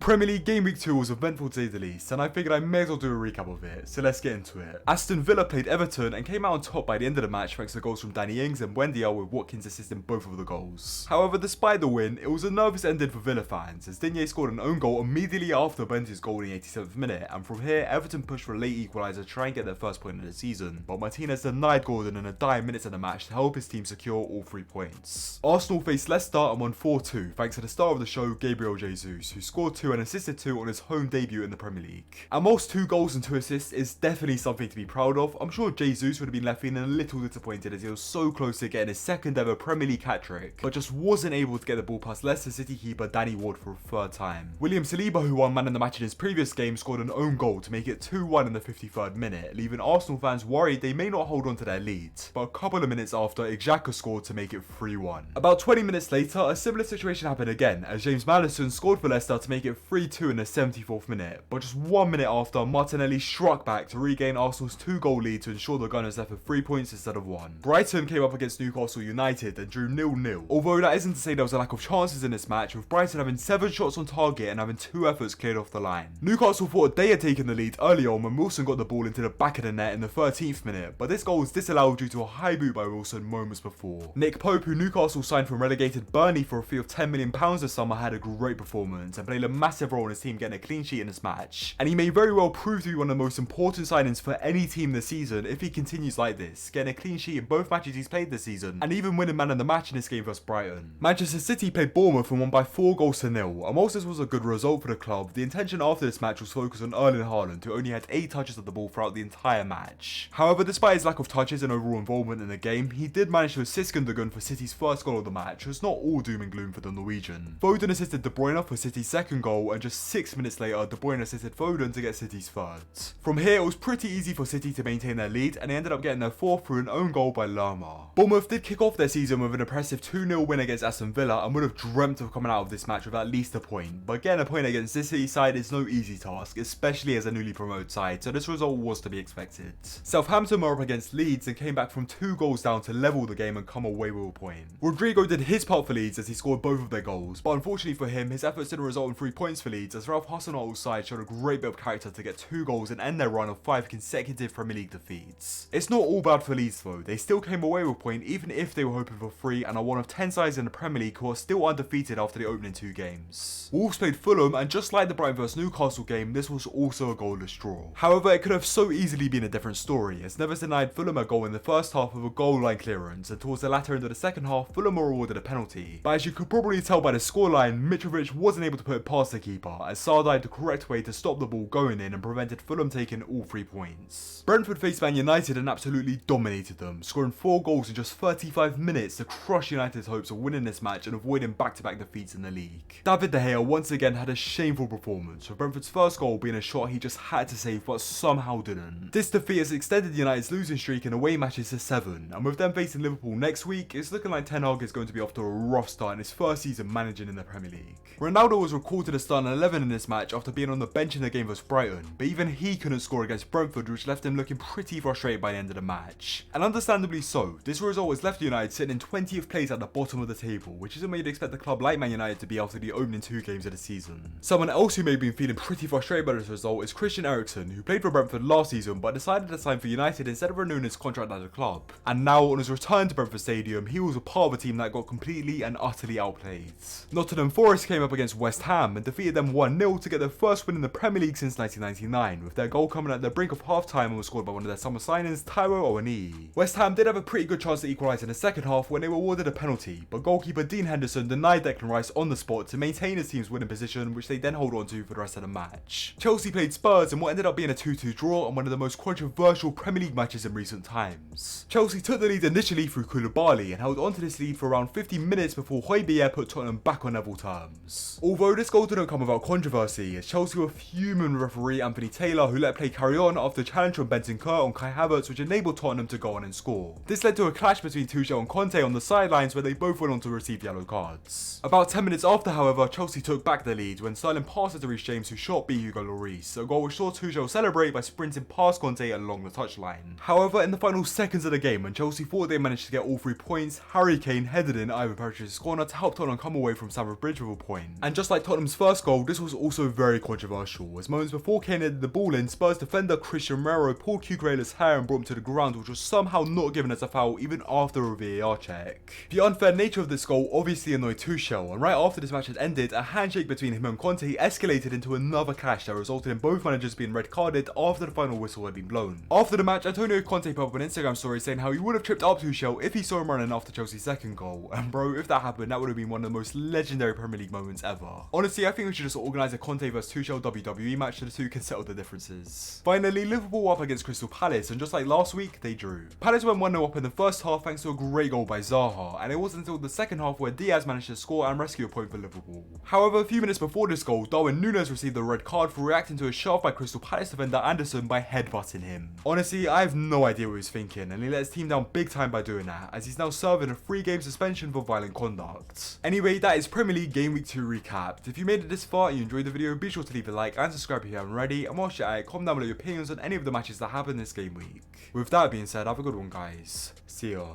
Premier League Game Week 2 was eventful to say the least, and I figured I may as well do a recap of it, so let's get into it. Aston Villa played Everton and came out on top by the end of the match thanks to goals from Danny Ings and Wendyar, with Watkins assisting both of the goals. However, despite the win, it was a nervous ending for Villa fans as Digne scored an own goal immediately after Bente's goal in the 87th minute, and from here Everton pushed for a late equaliser to try and get their first point of the season, but Martinez denied Gordon in the dying minutes of the match to help his team secure all 3 points. Arsenal faced Leicester and won 4-2 thanks to the star of the show, Gabriel Jesus, who scored 2 and assisted 2 on his home debut in the Premier League. And whilst 2 goals and 2 assists is definitely something to be proud of, I'm sure Jesus would have been left feeling a little disappointed as he was so close to getting his second ever Premier League hat-trick, but just wasn't able to get the ball past Leicester City keeper Danny Ward for a third time. William Saliba, who won man of the match in his previous game, scored an own goal to make it 2-1 in the 53rd minute, leaving Arsenal fans worried they may not hold on to their lead. But a couple of minutes after, Xhaka scored to make it 3-1. About 20 minutes later, a similar situation happened again as James Maddison scored for Leicester to make it 3-2 in the 74th minute, but just 1 minute after, Martinelli struck back to regain Arsenal's 2-goal lead to ensure the Gunners left with 3 points instead of 1. Brighton came up against Newcastle United and drew 0-0, although that isn't to say there was a lack of chances in this match, with Brighton having 7 shots on target and having 2 efforts cleared off the line. Newcastle thought they had taken the lead early on when Wilson got the ball into the back of the net in the 13th minute, but this goal was disallowed due to a high boot by Wilson moments before. Nick Pope, who Newcastle signed from relegated Burnley for a fee of £10 million this summer, had a great performance and played a massive role in his team getting a clean sheet in this match, and he may very well prove to be one of the most important signings for any team this season if he continues like this, getting a clean sheet in both matches he's played this season, and even winning man of the match in this game versus Brighton. Manchester City played Bournemouth and won by 4-0, and whilst this was a good result for the club, the intention after this match was focused on Erling Haaland, who only had 8 touches of the ball throughout the entire match. However, despite his lack of touches and overall involvement in the game, he did manage to assist Gundogan for City's first goal of the match, so it's not all doom and gloom for the Norwegian. Foden assisted De Bruyne for City's second goal, and just 6 minutes later, De Bruyne assisted Foden to get City's third. From here, it was pretty easy for City to maintain their lead, and they ended up getting their fourth through an own goal by Lerma. Bournemouth did kick off their season with an impressive 2-0 win against Aston Villa and would have dreamt of coming out of this match with at least a point, but getting a point against this City side is no easy task, especially as a newly promoted side, so this result was to be expected. Southampton were up against Leeds and came back from 2 goals down to level the game and come away with a point. Rodrigo did his part for Leeds as he scored both of their goals, but unfortunately for him, his efforts didn't result in 3 points for Leeds as Ralph Hasenhutl's side showed a great bit of character to get 2 goals and end their run of 5 consecutive Premier League defeats. It's not all bad for Leeds though, they still came away with a point even if they were hoping for 3 and are one of 10 sides in the Premier League who are still undefeated after the opening 2 games. Wolves played Fulham, and just like the Brighton vs Newcastle game, this was also a goalless draw. However, it could have so easily been a different story as Neves denied Fulham a goal in the first half with a goal line clearance, and towards the latter end of the second half, Fulham were awarded a penalty. But as you could probably tell by the scoreline, Mitrovic wasn't able to put it past the keeper as Sarr died the correct way to stop the ball going in and prevented Fulham taking all 3 points. Brentford faced Man United and absolutely dominated them, scoring 4 goals in just 35 minutes to crush United's hopes of winning this match and avoiding back-to-back defeats in the league. David De Gea once again had a shameful performance, with Brentford's first goal being a shot he just had to save but somehow didn't. This defeat has extended United's losing streak in away matches to 7, and with them facing Liverpool next week, it's looking like Ten Hag is going to be off to a rough start in his first season managing in the Premier League. Ronaldo was recalled to the starting 11 in this match after being on the bench in the game versus Brighton, but even he couldn't score against Brentford, which left him looking pretty frustrated by the end of the match. And understandably so, this result has left United sitting in 20th place at the bottom of the table, which isn't where you'd expect a club like Man United to be after the opening 2 games of the season. Someone else who may have been feeling pretty frustrated by this result is Christian Eriksen, who played for Brentford last season but decided to sign for United instead of renewing his contract at the club. And now on his return to Brentford Stadium, he was a part of a team that got completely and utterly outplayed. Nottingham Forest came up against West Ham and defeated them 1-0 to get their first win in the Premier League since 1999, with their goal coming at the brink of half-time and was scored by one of their summer signings, Taiwo Awoniyi. West Ham did have a pretty good chance to equalise in the second half when they were awarded a penalty, but goalkeeper Dean Henderson denied Declan Rice on the spot to maintain his team's winning position, which they then hold on to for the rest of the match. Chelsea played Spurs in what ended up being a 2-2 draw and one of the most controversial Premier League matches in recent times. Chelsea took the lead initially through Koulibaly and held on to this lead for around 50 minutes before Højbjerg put Tottenham back on level terms. Although this goal didn't come without controversy, as Chelsea were fuming with referee Anthony Taylor, who let play carry on after a challenge from Bentancur on Kai Havertz, which enabled Tottenham to go on and score. This led to a clash between Tuchel and Conte on the sidelines where they both went on to receive yellow cards. About 10 minutes after, however, Chelsea took back the lead when Sterling passed it to Reece James, who shot B Hugo Lloris, a goal which saw Tuchel celebrate by sprinting past Conte along the touchline. However, in the final seconds of the game, when Chelsea thought they managed to get all 3 points, Harry Kane headed in Ivan Perisich's corner to help Tottenham come away from Stamford Bridge with a point. And just like Tottenham's first first goal, this was also very controversial, as moments before Kane headed the ball in, Spurs defender Christian Romero pulled Cucurella's hair and brought him to the ground, which was somehow not given as a foul even after a VAR check. The unfair nature of this goal obviously annoyed Tuchel, and right after this match had ended, a handshake between him and Conte escalated into another clash that resulted in both managers being red carded after the final whistle had been blown. After the match, Antonio Conte put up an Instagram story saying how he would have tripped up Tuchel if he saw him running after Chelsea's second goal, and bro, if that happened, that would have been one of the most legendary Premier League moments ever. Honestly, I think we should just organise a Conte vs Tuchel WWE match so the two can settle the differences. Finally, Liverpool were up against Crystal Palace, and just like last week, they drew. Palace went 1-0 up in the first half thanks to a great goal by Zaha, and it wasn't until the second half where Diaz managed to score and rescue a point for Liverpool. However, a few minutes before this goal, Darwin Nunez received a red card for reacting to a shove by Crystal Palace defender Anderson by headbutting him. Honestly, I have no idea what he was thinking, and he let his team down big time by doing that, as he's now serving a 3-game suspension for violent conduct. Anyway, that is Premier League Game Week 2 recapped. If you made it this far and you enjoyed the video, be sure to leave a like and subscribe if you haven't already, and whilst you're at it, comment down below your opinions on any of the matches that happened this game week. With that being said, have a good one guys. See ya.